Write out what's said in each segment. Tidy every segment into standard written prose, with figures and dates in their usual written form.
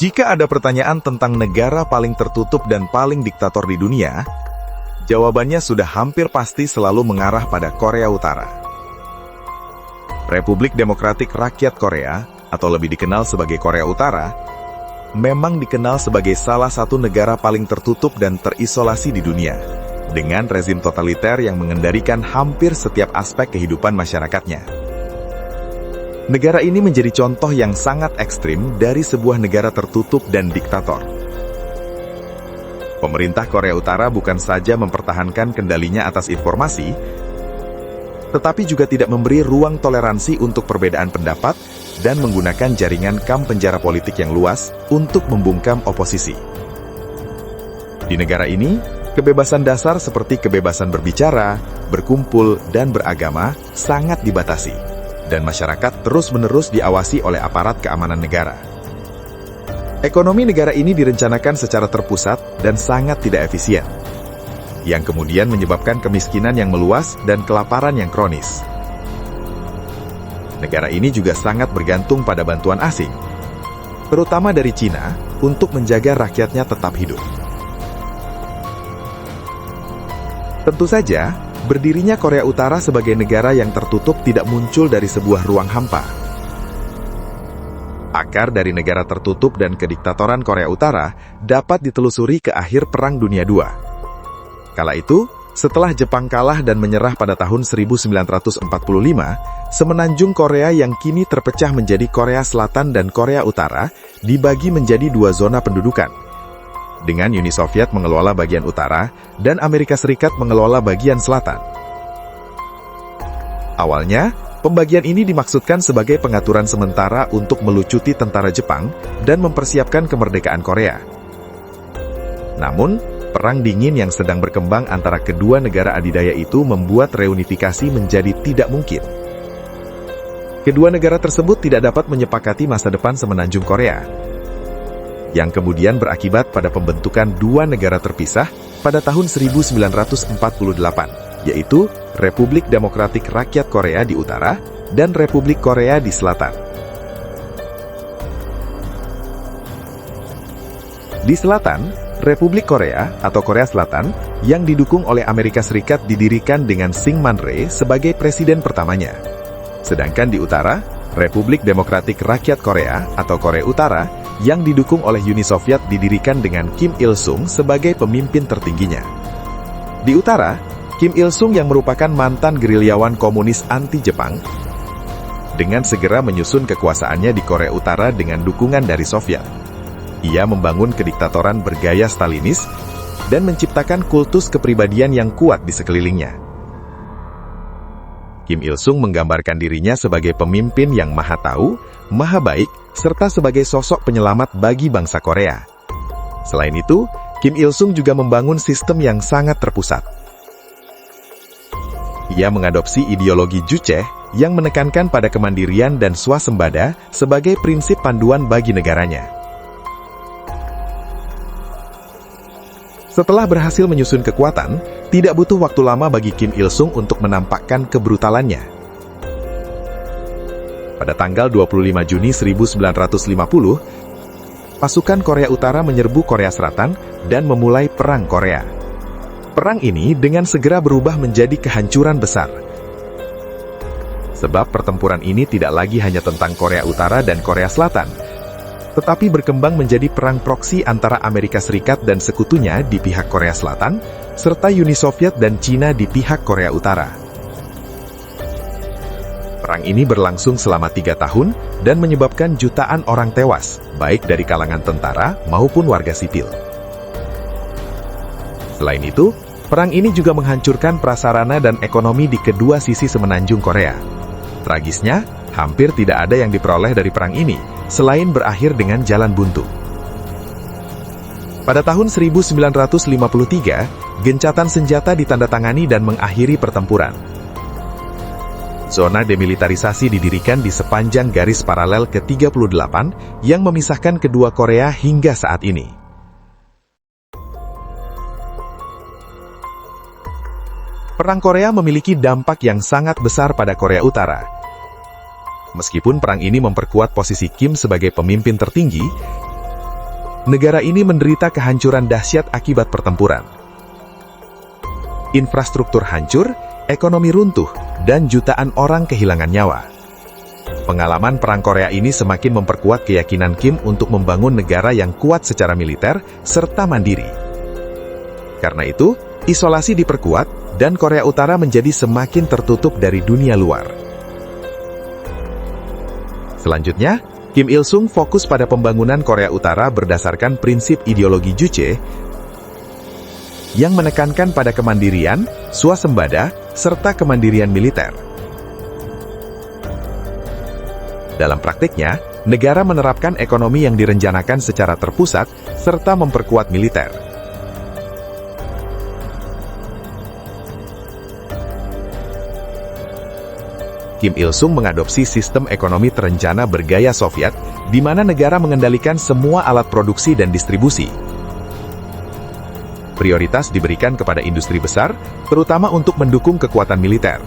Jika ada pertanyaan tentang negara paling tertutup dan paling diktator di dunia, jawabannya sudah hampir pasti selalu mengarah pada Korea Utara. Republik Demokratik Rakyat Korea, atau lebih dikenal sebagai Korea Utara, memang dikenal sebagai salah satu negara paling tertutup dan terisolasi di dunia, dengan rezim totaliter yang mengendalikan hampir setiap aspek kehidupan masyarakatnya. Negara ini menjadi contoh yang sangat ekstrim dari sebuah negara tertutup dan diktator. Pemerintah Korea Utara bukan saja mempertahankan kendalinya atas informasi, tetapi juga tidak memberi ruang toleransi untuk perbedaan pendapat dan menggunakan jaringan kamp penjara politik yang luas untuk membungkam oposisi. Di negara ini, kebebasan dasar seperti kebebasan berbicara, berkumpul, dan beragama sangat dibatasi, dan masyarakat terus-menerus diawasi oleh aparat keamanan negara. Ekonomi negara ini direncanakan secara terpusat dan sangat tidak efisien, yang kemudian menyebabkan kemiskinan yang meluas dan kelaparan yang kronis. Negara ini juga sangat bergantung pada bantuan asing, terutama dari Cina, untuk menjaga rakyatnya tetap hidup. Tentu saja, berdirinya Korea Utara sebagai negara yang tertutup tidak muncul dari sebuah ruang hampa. Akar dari negara tertutup dan kediktatoran Korea Utara dapat ditelusuri ke akhir Perang Dunia II. Kala itu, setelah Jepang kalah dan menyerah pada tahun 1945, semenanjung Korea yang kini terpecah menjadi Korea Selatan dan Korea Utara dibagi menjadi dua zona pendudukan, dengan Uni Soviet mengelola bagian utara dan Amerika Serikat mengelola bagian selatan. Awalnya, pembagian ini dimaksudkan sebagai pengaturan sementara untuk melucuti tentara Jepang dan mempersiapkan kemerdekaan Korea. Namun, Perang Dingin yang sedang berkembang antara kedua negara adidaya itu membuat reunifikasi menjadi tidak mungkin. Kedua negara tersebut tidak dapat menyepakati masa depan semenanjung Korea, yang kemudian berakibat pada pembentukan dua negara terpisah pada tahun 1948, yaitu Republik Demokratik Rakyat Korea di utara dan Republik Korea di selatan. Di selatan, Republik Korea atau Korea Selatan yang didukung oleh Amerika Serikat didirikan dengan Syngman-rhee sebagai presiden pertamanya. Sedangkan di utara, Republik Demokratik Rakyat Korea atau Korea Utara yang didukung oleh Uni Soviet didirikan dengan Kim Il-sung sebagai pemimpin tertingginya. Di utara, Kim Il-sung yang merupakan mantan gerilyawan komunis anti-Jepang, dengan segera menyusun kekuasaannya di Korea Utara dengan dukungan dari Soviet. Ia membangun kediktatoran bergaya Stalinis dan menciptakan kultus kepribadian yang kuat di sekelilingnya. Kim Il-sung menggambarkan dirinya sebagai pemimpin yang maha tahu, maha baik, serta sebagai sosok penyelamat bagi bangsa Korea. Selain itu, Kim Il-sung juga membangun sistem yang sangat terpusat. Ia mengadopsi ideologi Juche yang menekankan pada kemandirian dan swasembada sebagai prinsip panduan bagi negaranya. Setelah berhasil menyusun kekuatan, tidak butuh waktu lama bagi Kim Il-sung untuk menampakkan kebrutalannya. Pada tanggal 25 Juni 1950, pasukan Korea Utara menyerbu Korea Selatan dan memulai Perang Korea. Perang ini dengan segera berubah menjadi kehancuran besar. Sebab pertempuran ini tidak lagi hanya tentang Korea Utara dan Korea Selatan, tetapi berkembang menjadi perang proksi antara Amerika Serikat dan sekutunya di pihak Korea Selatan, serta Uni Soviet dan Cina di pihak Korea Utara. Perang ini berlangsung selama 3 tahun dan menyebabkan jutaan orang tewas, baik dari kalangan tentara maupun warga sipil. Selain itu, perang ini juga menghancurkan prasarana dan ekonomi di kedua sisi semenanjung Korea. Tragisnya, hampir tidak ada yang diperoleh dari perang ini, selain berakhir dengan jalan buntu. Pada tahun 1953, gencatan senjata ditandatangani dan mengakhiri pertempuran. Zona demilitarisasi didirikan di sepanjang garis paralel ke-38 yang memisahkan kedua Korea hingga saat ini. Perang Korea memiliki dampak yang sangat besar pada Korea Utara. Meskipun perang ini memperkuat posisi Kim sebagai pemimpin tertinggi, negara ini menderita kehancuran dahsyat akibat pertempuran. Infrastruktur hancur, ekonomi runtuh, dan jutaan orang kehilangan nyawa. Pengalaman Perang Korea ini semakin memperkuat keyakinan Kim untuk membangun negara yang kuat secara militer serta mandiri. Karena itu, isolasi diperkuat dan Korea Utara menjadi semakin tertutup dari dunia luar. Selanjutnya, Kim Il-sung fokus pada pembangunan Korea Utara berdasarkan prinsip ideologi Juche yang menekankan pada kemandirian, swasembada, serta kemandirian militer. Dalam praktiknya, negara menerapkan ekonomi yang direncanakan secara terpusat, serta memperkuat militer. Kim Il-sung mengadopsi sistem ekonomi terencana bergaya Soviet, di mana negara mengendalikan semua alat produksi dan distribusi. Prioritas diberikan kepada industri besar, terutama untuk mendukung kekuatan militer.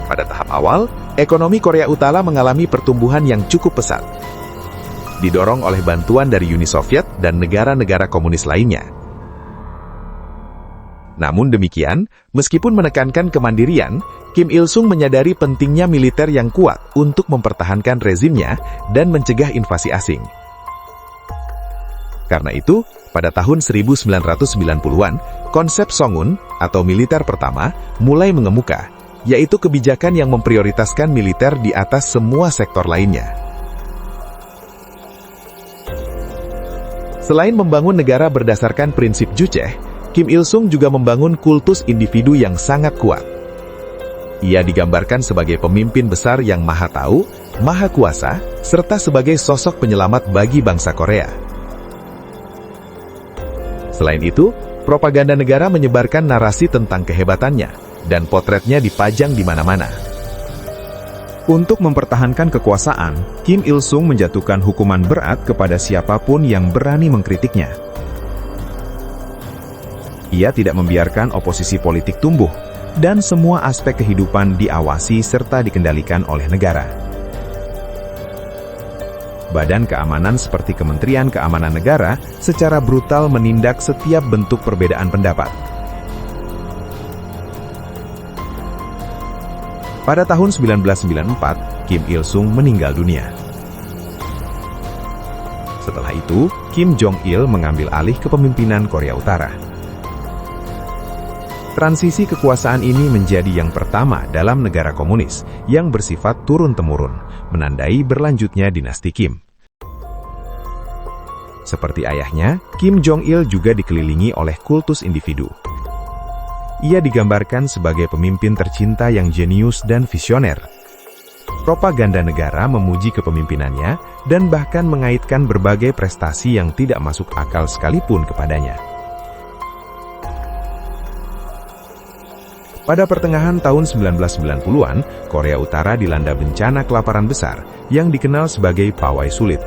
Pada tahap awal, ekonomi Korea Utara mengalami pertumbuhan yang cukup pesat, didorong oleh bantuan dari Uni Soviet dan negara-negara komunis lainnya. Namun demikian, meskipun menekankan kemandirian, Kim Il-sung menyadari pentingnya militer yang kuat untuk mempertahankan rezimnya dan mencegah invasi asing. Karena itu, pada tahun 1990-an, konsep Songun atau militer pertama mulai mengemuka, yaitu kebijakan yang memprioritaskan militer di atas semua sektor lainnya. Selain membangun negara berdasarkan prinsip Juche, Kim Il-sung juga membangun kultus individu yang sangat kuat. Ia digambarkan sebagai pemimpin besar yang maha tahu, maha kuasa, serta sebagai sosok penyelamat bagi bangsa Korea. Selain itu, propaganda negara menyebarkan narasi tentang kehebatannya, dan potretnya dipajang di mana-mana. Untuk mempertahankan kekuasaan, Kim Il-sung menjatuhkan hukuman berat kepada siapapun yang berani mengkritiknya. Ia tidak membiarkan oposisi politik tumbuh, dan semua aspek kehidupan diawasi serta dikendalikan oleh negara. Badan keamanan seperti Kementerian Keamanan Negara secara brutal menindak setiap bentuk perbedaan pendapat. Pada tahun 1994, Kim Il-sung meninggal dunia. Setelah itu, Kim Jong-il mengambil alih kepemimpinan Korea Utara. Transisi kekuasaan ini menjadi yang pertama dalam negara komunis yang bersifat turun-temurun, menandai berlanjutnya dinasti Kim. Seperti ayahnya, Kim Jong-il juga dikelilingi oleh kultus individu. Ia digambarkan sebagai pemimpin tercinta yang jenius dan visioner. Propaganda negara memuji kepemimpinannya dan bahkan mengaitkan berbagai prestasi yang tidak masuk akal sekalipun kepadanya. Pada pertengahan tahun 1990-an, Korea Utara dilanda bencana kelaparan besar yang dikenal sebagai pawai sulit.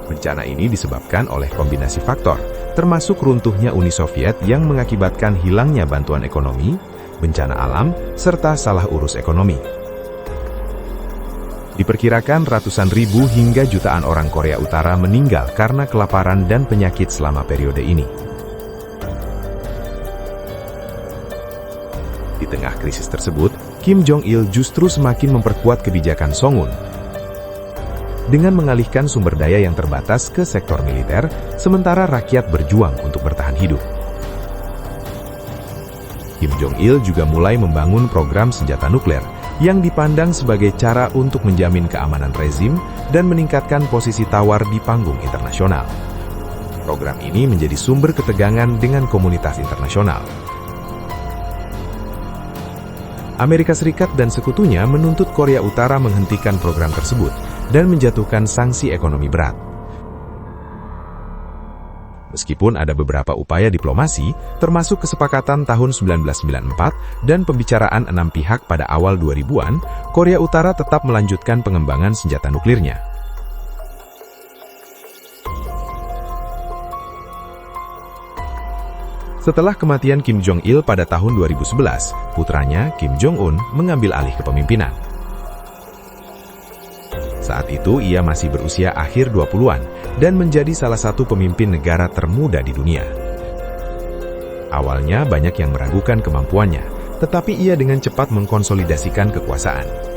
Bencana ini disebabkan oleh kombinasi faktor, termasuk runtuhnya Uni Soviet yang mengakibatkan hilangnya bantuan ekonomi, bencana alam, serta salah urus ekonomi. Diperkirakan ratusan ribu hingga jutaan orang Korea Utara meninggal karena kelaparan dan penyakit selama periode ini. Di tengah krisis tersebut, Kim Jong-il justru semakin memperkuat kebijakan Songun dengan mengalihkan sumber daya yang terbatas ke sektor militer, sementara rakyat berjuang untuk bertahan hidup. Kim Jong-il juga mulai membangun program senjata nuklir yang dipandang sebagai cara untuk menjamin keamanan rezim dan meningkatkan posisi tawar di panggung internasional. Program ini menjadi sumber ketegangan dengan komunitas internasional. Amerika Serikat dan sekutunya menuntut Korea Utara menghentikan program tersebut dan menjatuhkan sanksi ekonomi berat. Meskipun ada beberapa upaya diplomasi, termasuk kesepakatan tahun 1994 dan pembicaraan 6 pihak pada awal 2000-an, Korea Utara tetap melanjutkan pengembangan senjata nuklirnya. Setelah kematian Kim Jong-il pada tahun 2011, putranya Kim Jong-un mengambil alih kepemimpinan. Saat itu ia masih berusia akhir 20-an dan menjadi salah satu pemimpin negara termuda di dunia. Awalnya banyak yang meragukan kemampuannya, tetapi ia dengan cepat mengkonsolidasikan kekuasaan.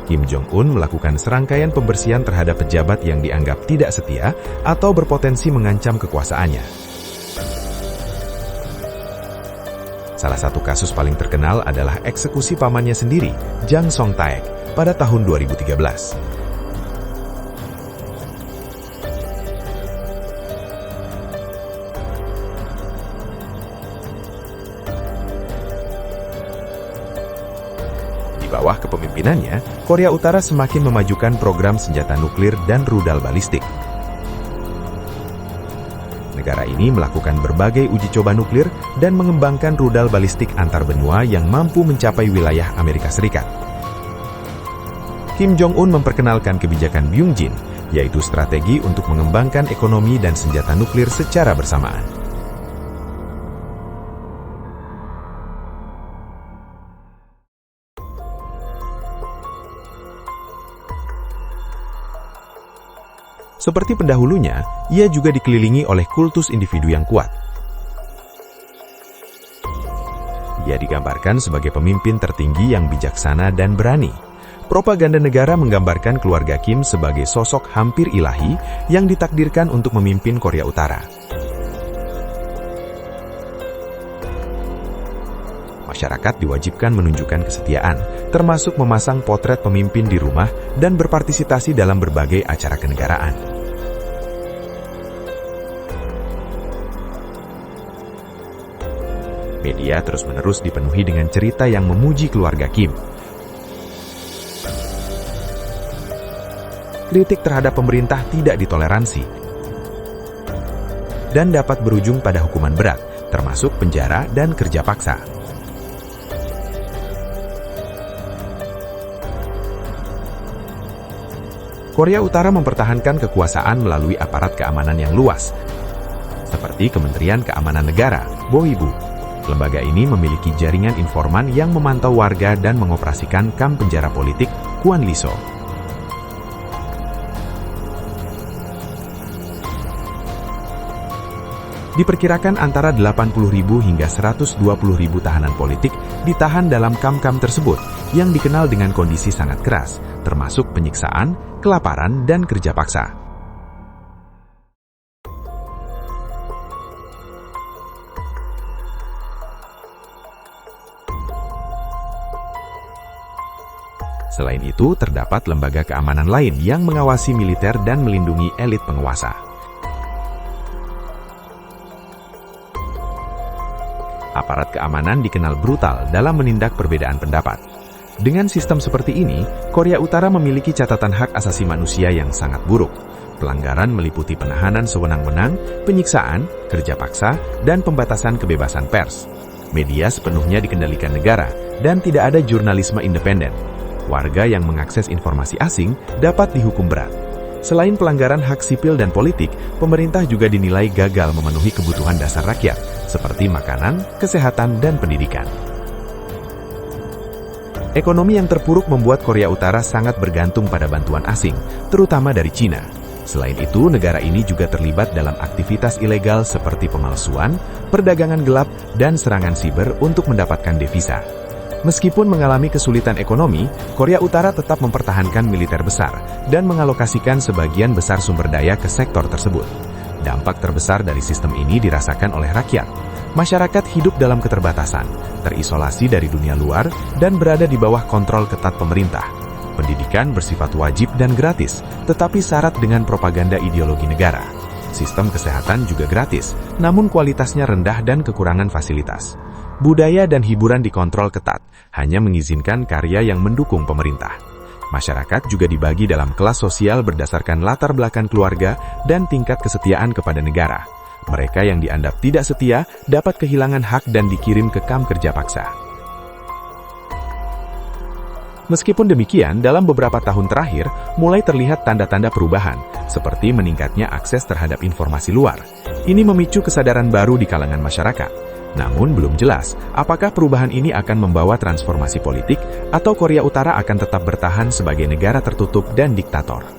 Kim Jong-un melakukan serangkaian pembersihan terhadap pejabat yang dianggap tidak setia atau berpotensi mengancam kekuasaannya. Salah satu kasus paling terkenal adalah eksekusi pamannya sendiri, Jang Song-taek, pada tahun 2013. Di bawah kepemimpinannya, Korea Utara semakin memajukan program senjata nuklir dan rudal balistik. Negara ini melakukan berbagai uji coba nuklir dan mengembangkan rudal balistik antar benua yang mampu mencapai wilayah Amerika Serikat. Kim Jong-un memperkenalkan kebijakan Byungjin, yaitu strategi untuk mengembangkan ekonomi dan senjata nuklir secara bersamaan. Seperti pendahulunya, ia juga dikelilingi oleh kultus individu yang kuat. Ia digambarkan sebagai pemimpin tertinggi yang bijaksana dan berani. Propaganda negara menggambarkan keluarga Kim sebagai sosok hampir ilahi yang ditakdirkan untuk memimpin Korea Utara. Masyarakat diwajibkan menunjukkan kesetiaan, termasuk memasang potret pemimpin di rumah dan berpartisipasi dalam berbagai acara kenegaraan. Media terus-menerus dipenuhi dengan cerita yang memuji keluarga Kim. Kritik terhadap pemerintah tidak ditoleransi dan dapat berujung pada hukuman berat, termasuk penjara dan kerja paksa. Korea Utara mempertahankan kekuasaan melalui aparat keamanan yang luas, seperti Kementerian Keamanan Negara, Boibu. Lembaga ini memiliki jaringan informan yang memantau warga dan mengoperasikan kamp penjara politik Kwanliso. Diperkirakan antara 80.000 hingga 120.000 tahanan politik ditahan dalam kamp-kamp tersebut yang dikenal dengan kondisi sangat keras, termasuk penyiksaan, kelaparan, dan kerja paksa. Selain itu, terdapat lembaga keamanan lain yang mengawasi militer dan melindungi elit penguasa. Aparat keamanan dikenal brutal dalam menindak perbedaan pendapat. Dengan sistem seperti ini, Korea Utara memiliki catatan hak asasi manusia yang sangat buruk. Pelanggaran meliputi penahanan sewenang-wenang, penyiksaan, kerja paksa, dan pembatasan kebebasan pers. Media sepenuhnya dikendalikan negara, dan tidak ada jurnalisme independen. Warga yang mengakses informasi asing dapat dihukum berat. Selain pelanggaran hak sipil dan politik, pemerintah juga dinilai gagal memenuhi kebutuhan dasar rakyat, seperti makanan, kesehatan, dan pendidikan. Ekonomi yang terpuruk membuat Korea Utara sangat bergantung pada bantuan asing, terutama dari Cina. Selain itu, negara ini juga terlibat dalam aktivitas ilegal seperti pemalsuan, perdagangan gelap, dan serangan siber untuk mendapatkan devisa. Meskipun mengalami kesulitan ekonomi, Korea Utara tetap mempertahankan militer besar dan mengalokasikan sebagian besar sumber daya ke sektor tersebut. Dampak terbesar dari sistem ini dirasakan oleh rakyat. Masyarakat hidup dalam keterbatasan, terisolasi dari dunia luar, dan berada di bawah kontrol ketat pemerintah. Pendidikan bersifat wajib dan gratis, tetapi syarat dengan propaganda ideologi negara. Sistem kesehatan juga gratis, namun kualitasnya rendah dan kekurangan fasilitas. Budaya dan hiburan dikontrol ketat, hanya mengizinkan karya yang mendukung pemerintah. Masyarakat juga dibagi dalam kelas sosial berdasarkan latar belakang keluarga dan tingkat kesetiaan kepada negara. Mereka yang dianggap tidak setia dapat kehilangan hak dan dikirim ke kamp kerja paksa. Meskipun demikian, dalam beberapa tahun terakhir, mulai terlihat tanda-tanda perubahan, seperti meningkatnya akses terhadap informasi luar. Ini memicu kesadaran baru di kalangan masyarakat. Namun belum jelas, apakah perubahan ini akan membawa transformasi politik, atau Korea Utara akan tetap bertahan sebagai negara tertutup dan diktator.